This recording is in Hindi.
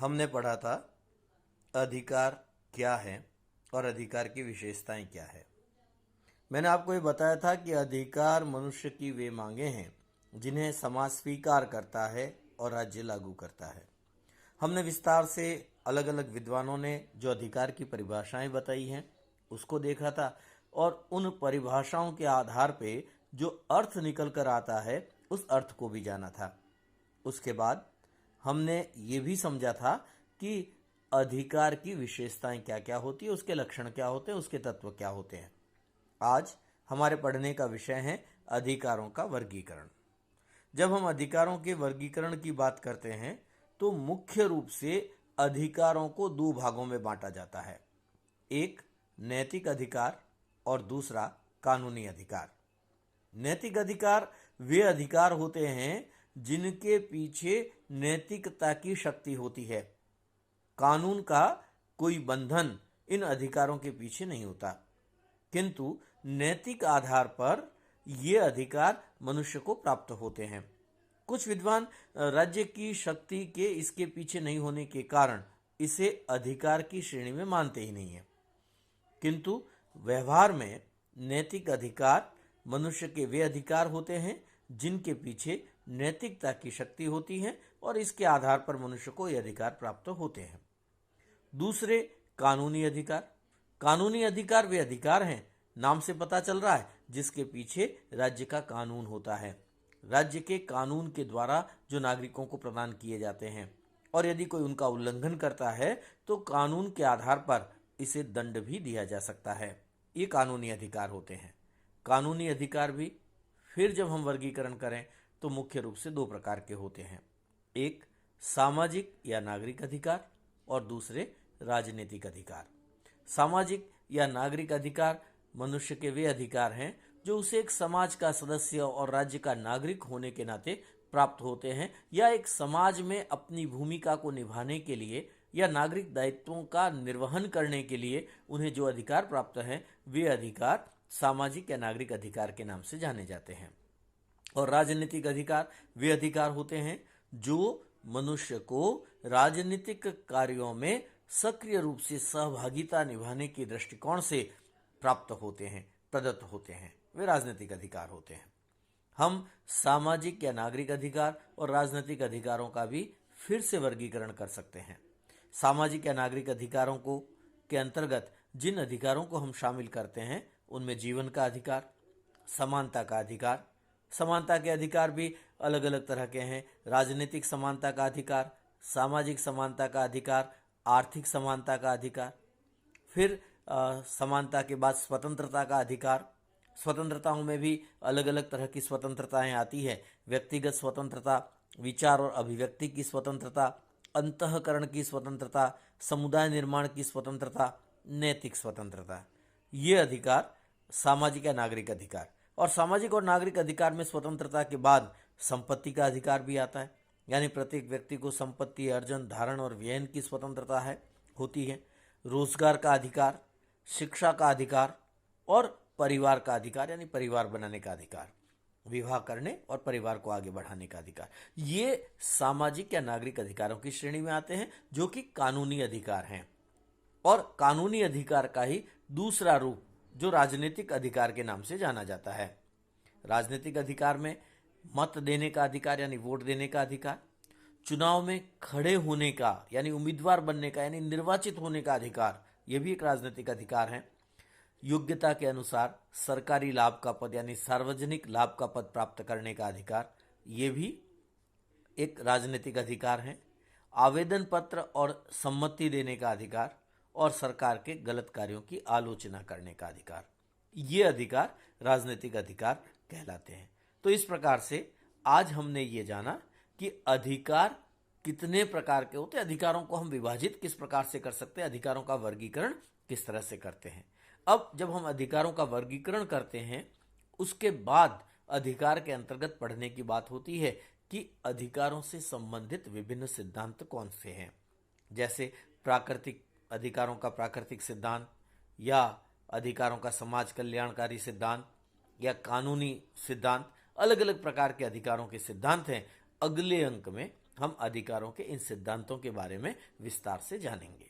हमने पढ़ा था अधिकार क्या है और अधिकार की विशेषताएं क्या है। मैंने आपको ये बताया था कि अधिकार मनुष्य की वे मांगे हैं जिन्हें समाज स्वीकार करता है और राज्य लागू करता है। हमने विस्तार से अलग अलग विद्वानों ने जो अधिकार की परिभाषाएं बताई हैं उसको देखा था और उन परिभाषाओं के आधार पे जो अर्थ निकल कर आता है उस अर्थ को भी जाना था। उसके बाद हमने ये भी समझा था कि अधिकार की विशेषताएं क्या क्या होती है, उसके लक्षण क्या होते हैं, उसके तत्व क्या होते हैं। आज हमारे पढ़ने का विषय है अधिकारों का वर्गीकरण। जब हम अधिकारों के वर्गीकरण की बात करते हैं तो मुख्य रूप से अधिकारों को दो भागों में बांटा जाता है, एक नैतिक अधिकार और दूसरा कानूनी अधिकार। नैतिक अधिकार वे अधिकार होते हैं जिनके पीछे नैतिकता की शक्ति होती है। कानून का कोई बंधन इन अधिकारों के पीछे नहीं होता, किंतु नैतिक आधार पर ये अधिकार मनुष्य को प्राप्त होते हैं। कुछ विद्वान राज्य की शक्ति के इसके पीछे नहीं होने के कारण इसे अधिकार की श्रेणी में मानते ही नहीं है, किंतु व्यवहार में नैतिक अधिकार मनुष्य के वे अधिकार होते हैं जिनके पीछे नैतिकता की शक्ति होती है और इसके आधार पर मनुष्य को ये अधिकार प्राप्त होते हैं। दूसरे कानूनी अधिकार। कानूनी अधिकार वे अधिकार हैं, नाम से पता चल रहा है, जिसके पीछे राज्य का कानून होता है। राज्य के कानून के द्वारा जो नागरिकों को प्रदान किए जाते हैं और यदि कोई उनका उल्लंघन करता है तो कानून के आधार पर इसे दंड भी दिया जा सकता है। ये कानूनी अधिकार होते हैं। कानूनी अधिकार भी फिर जब हम वर्गीकरण करें तो मुख्य रूप से दो प्रकार के होते हैं, एक सामाजिक या नागरिक अधिकार और दूसरे राजनीतिक अधिकार। सामाजिक या नागरिक अधिकार मनुष्य के वे अधिकार हैं जो उसे एक समाज का सदस्य और राज्य का नागरिक होने के नाते प्राप्त होते हैं या एक समाज में अपनी भूमिका को निभाने के लिए या नागरिक दायित्वों का निर्वहन करने के लिए उन्हें जो अधिकार प्राप्त हैं वे अधिकार सामाजिक या नागरिक अधिकार के नाम से जाने जाते हैं। और राजनीतिक अधिकार वे अधिकार होते हैं जो मनुष्य को राजनीतिक कार्यों में सक्रिय रूप से सहभागिता निभाने के दृष्टिकोण से प्राप्त होते हैं, प्रदत्त होते हैं, वे राजनीतिक अधिकार होते हैं। हम सामाजिक या नागरिक अधिकार और राजनीतिक अधिकारों का भी फिर से वर्गीकरण कर सकते हैं। सामाजिक या नागरिक अधिकारों को के अंतर्गत जिन अधिकारों को हम शामिल करते हैं उनमें जीवन का अधिकार, समानता का अधिकार। समानता के अधिकार भी अलग अलग तरह के हैं, राजनीतिक समानता का अधिकार, सामाजिक समानता का अधिकार, आर्थिक समानता का अधिकार। फिर समानता के बाद स्वतंत्रता का अधिकार। स्वतंत्रताओं में भी अलग अलग तरह की स्वतंत्रताएं आती है, व्यक्तिगत स्वतंत्रता, विचार और अभिव्यक्ति की स्वतंत्रता, अंतःकरण की स्वतंत्रता, समुदाय निर्माण की स्वतंत्रता, नैतिक स्वतंत्रता। ये अधिकार सामाजिक या नागरिक अधिकार। और सामाजिक और नागरिक अधिकार में स्वतंत्रता के बाद संपत्ति का अधिकार भी आता है, यानी प्रत्येक व्यक्ति को संपत्ति अर्जन, धारण और व्ययन की स्वतंत्रता होती है। रोजगार का अधिकार, शिक्षा का अधिकार और परिवार का अधिकार, यानी परिवार बनाने का अधिकार, विवाह करने और परिवार को आगे बढ़ाने का अधिकार। ये सामाजिक या नागरिक अधिकारों की श्रेणी में आते हैं जो कि कानूनी अधिकार हैं। और कानूनी अधिकार का ही दूसरा रूप जो राजनीतिक अधिकार के नाम से जाना जाता है। राजनीतिक अधिकार में मत देने का अधिकार यानी वोट देने का अधिकार, चुनाव में खड़े होने का यानी उम्मीदवार बनने का यानी निर्वाचित होने का अधिकार, यह भी एक राजनीतिक अधिकार है। योग्यता के अनुसार सरकारी लाभ का पद यानी सार्वजनिक लाभ का पद प्राप्त करने का अधिकार, ये भी एक राजनीतिक अधिकार है। आवेदन पत्र और सम्मति देने का अधिकार और सरकार के गलत कार्यों की आलोचना करने का अधिकार, ये अधिकार राजनीतिक अधिकार कहलाते हैं। तो इस प्रकार से आज हमने ये जाना कि अधिकार कितने प्रकार के होते हैं, अधिकारों को हम विभाजित किस प्रकार से कर सकते हैं, अधिकारों का वर्गीकरण किस तरह से करते हैं। अब जब हम अधिकारों का वर्गीकरण करते हैं उसके बाद अधिकार के अंतर्गत पढ़ने की बात होती है कि अधिकारों से संबंधित विभिन्न सिद्धांत कौन से हैं। जैसे प्राकृतिक अधिकारों का प्राकृतिक सिद्धांत या अधिकारों का समाज कल्याणकारी सिद्धांत या कानूनी सिद्धांत, अलग अलग प्रकार के अधिकारों के सिद्धांत हैं। अगले अंक में हम अधिकारों के इन सिद्धांतों के बारे में विस्तार से जानेंगे।